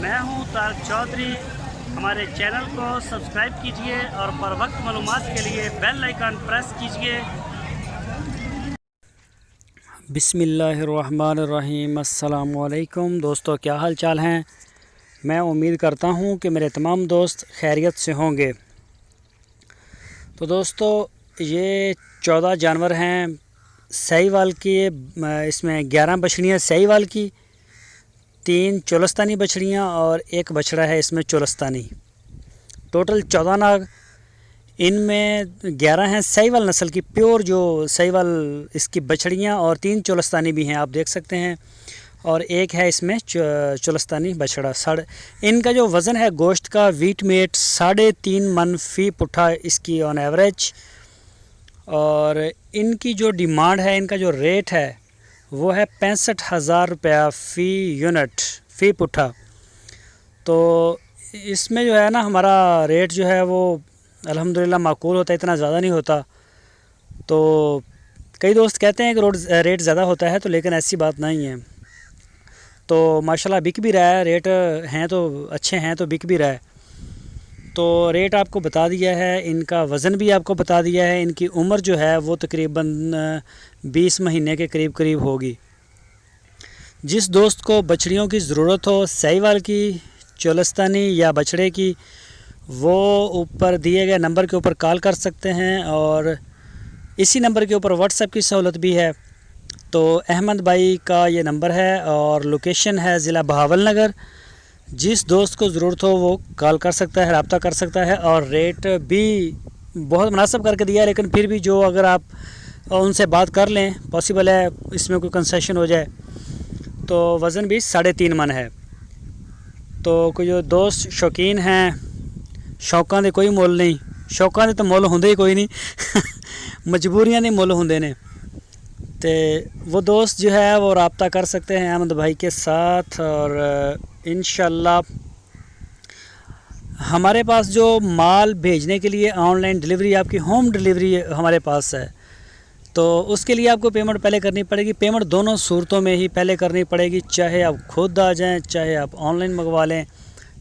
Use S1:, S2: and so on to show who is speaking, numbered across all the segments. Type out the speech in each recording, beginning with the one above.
S1: मैं हूं तारक चौधरी। हमारे चैनल को सब्सक्राइब कीजिए और बर वक्त मालूमात के लिए बेल आइकन प्रेस कीजिए। बिस्मिल्लाहिर्रहमानिर्रहीम। अस्सलामु अलैकुम दोस्तों, क्या हाल चाल हैं। मैं उम्मीद करता हूं कि मेरे तमाम दोस्त खैरियत से होंगे। तो दोस्तों, ये 14 जानवर हैं साहिवाल की। इसमें 11 बछड़ियाँ साहिवाल की, 3 चोलस्तानी बछड़ियाँ और 1 बछड़ा है इसमें चोलस्तानी। टोटल 14 नाग। इनमें 11 हैं साहिवाल नस्ल की, प्योर जो साहिवाल इसकी बछड़ियाँ, और 3 चोलस्तानी भी हैं, आप देख सकते हैं। और 1 है इसमें चोलस्तानी बछड़ा। इनका जो वज़न है गोश्त का, वीट मेट 3.5 मन फ़ी पुट्ठा इसकी ऑन एवरेज। और इनकी जो डिमांड है, इनका जो रेट है वो है 65,000 रुपया फ़ी यूनिट, फ़ी पुट्ठा। तो इसमें जो है ना, हमारा रेट जो है वो अल्हम्दुलिल्लाह माकूल होता है, इतना ज़्यादा नहीं होता। तो कई दोस्त कहते हैं कि रेट ज़्यादा होता है, तो लेकिन ऐसी बात नहीं है। तो माशाल्लाह बिक भी रहा है, रेट हैं तो अच्छे हैं, तो बिक भी रहा है। तो रेट आपको बता दिया है, इनका वज़न भी आपको बता दिया है। इनकी उम्र जो है वो तकरीबन 20 महीने के करीब करीब होगी। जिस दोस्त को बछड़ियों की ज़रूरत हो, साहिवाल की, चोलस्तानी या बछड़े की, वो ऊपर दिए गए नंबर के ऊपर कॉल कर सकते हैं। और इसी नंबर के ऊपर व्हाट्सएप की सहूलत भी है। तो अहमद भाई का ये नंबर है और लोकेशन है ज़िला बहावल नगर। जिस दोस्त को ज़रूरत हो वो कॉल कर सकता है, रब्ता कर सकता है। और रेट भी बहुत मुनासिब करके दिया है, लेकिन फिर भी जो अगर आप उनसे बात कर लें, पॉसिबल है इसमें कोई कंसेशन हो जाए। तो वज़न भी 3.5 मन है। तो कोई जो दोस्त शौकीन हैं, शौकां दे कोई मुल नहीं, शौकां दे तो मुल होंदे ही कोई नहीं मजबूरियां दे मुल होंदे ने। तो वो दोस्त जो है वो रब्ता कर सकते हैं अहमद भाई के साथ। और इंशाल्लाह हमारे पास जो माल भेजने के लिए ऑनलाइन डिलीवरी, आपकी होम डिलीवरी हमारे पास है। तो उसके लिए आपको पेमेंट पहले करनी पड़ेगी। पेमेंट दोनों सूरतों में ही पहले करनी पड़ेगी, चाहे आप खुद आ जाएं, चाहे आप ऑनलाइन मंगवा लें,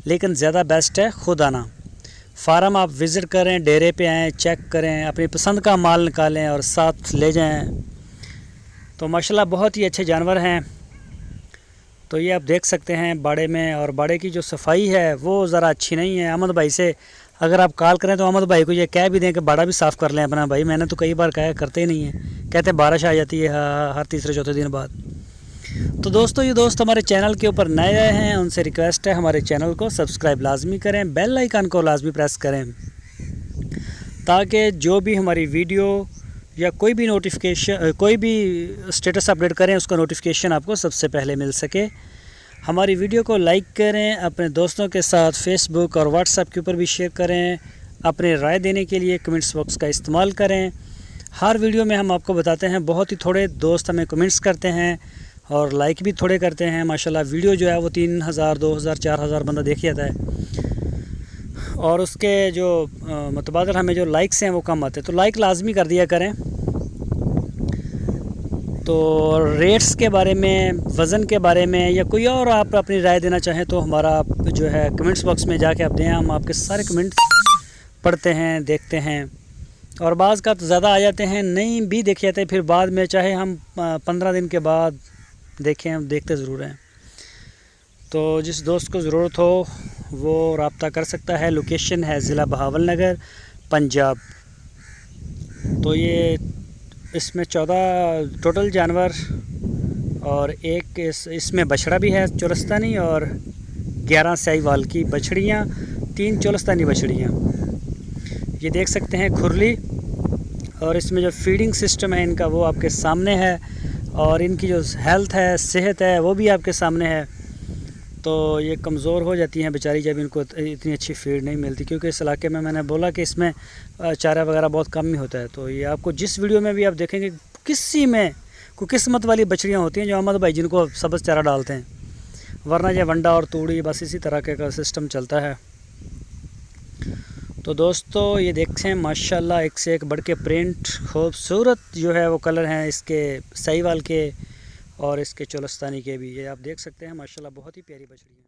S1: लेकिन ज़्यादा बेस्ट है खुद आना। फार्म आप विज़िट करें, डेरे पे आएँ, चेक करें, अपनी पसंद का माल निकालें और साथ ले जाएं। तो माशाल्लाह बहुत ही अच्छे जानवर हैं। तो ये आप देख सकते हैं बाड़े में, और बाड़े की जो सफाई है वो ज़रा अच्छी नहीं है। अहमद भाई से अगर आप कॉल करें तो अहमद भाई को ये कह भी दें कि बाड़ा भी साफ़ कर लें अपना। भाई मैंने तो कई बार कहा, करते ही नहीं है, कहते हैं बारिश आ जाती है हर तीसरे चौथे दिन बाद। तो दोस्तों, ये दोस्त हमारे चैनल के ऊपर नए आए हैं, उनसे रिक्वेस्ट है हमारे चैनल को सब्सक्राइब लाजमी करें, बेल आइकन को लाजमी प्रेस करें, ताकि जो भी हमारी वीडियो या कोई भी नोटिफिकेशन, कोई भी स्टेटस अपडेट करें, उसका नोटिफिकेशन आपको सबसे पहले मिल सके। हमारी वीडियो को लाइक करें, अपने दोस्तों के साथ फेसबुक और व्हाट्सएप के ऊपर भी शेयर करें। अपने राय देने के लिए कमेंट्स बॉक्स का इस्तेमाल करें। हर वीडियो में हम आपको बताते हैं, बहुत ही थोड़े दोस्त हमें कमेंट्स करते हैं और लाइक भी थोड़े करते हैं। माशाल्लाह वीडियो जो है वो 3000, 2000, 4000 बंदा देख जाता है, और उसके जो मुतबादल हमें जो लाइक्स हैं वो कम आते हैं। तो लाइक लाजमी कर दिया करें। तो रेट्स के बारे में, वज़न के बारे में, या कोई और आप अपनी राय देना चाहें तो हमारा जो है कमेंट्स बॉक्स में जाके आप दें। हम आपके सारे कमेंट्स पढ़ते हैं, देखते हैं, और बाज़ का तो ज़्यादा आ जाते हैं, नहीं भी देखे जाते फिर बाद में, चाहे हम 15 दिन के बाद देखें, हम देखते ज़रूर हैं। तो जिस दोस्त को ज़रूरत हो वो रब्ता कर सकता है। लोकेशन है ज़िला बहावल नगर, पंजाब। तो ये इसमें 14 टोटल जानवर, और एक इसमें बछड़ा भी है चोलस्तानी, और 11 साहिवाल की बछड़ियाँ, 3 चोलस्तानी बछड़ियाँ। ये देख सकते हैं खुरली, और इसमें जो फीडिंग सिस्टम है इनका वो आपके सामने है, और इनकी जो हेल्थ है, सेहत है, वो भी आपके सामने है। तो ये कमज़ोर हो जाती हैं बेचारी जब इनको इतनी अच्छी फीड नहीं मिलती, क्योंकि इस इलाके में मैंने बोला कि इसमें चारा वगैरह बहुत कम ही होता है। तो ये आपको जिस वीडियो में भी आप देखेंगे, किसी में कोई किस्मत वाली बछड़ियाँ होती हैं जो अहमद भाई जिनको सब्ज़ चारा डालते हैं, वरना ये वंडा और तूड़ी बस इसी तरह का सिस्टम चलता है। तो दोस्तों, ये देखें माशाल्लाह एक से एक बढ़ के प्रिंट खूबसूरत जो है वो कलर हैं इसके साहिवाल के और इसके चोलस्तानी के भी। ये आप देख सकते हैं माशाल्लाह बहुत ही प्यारी बछड़ी है।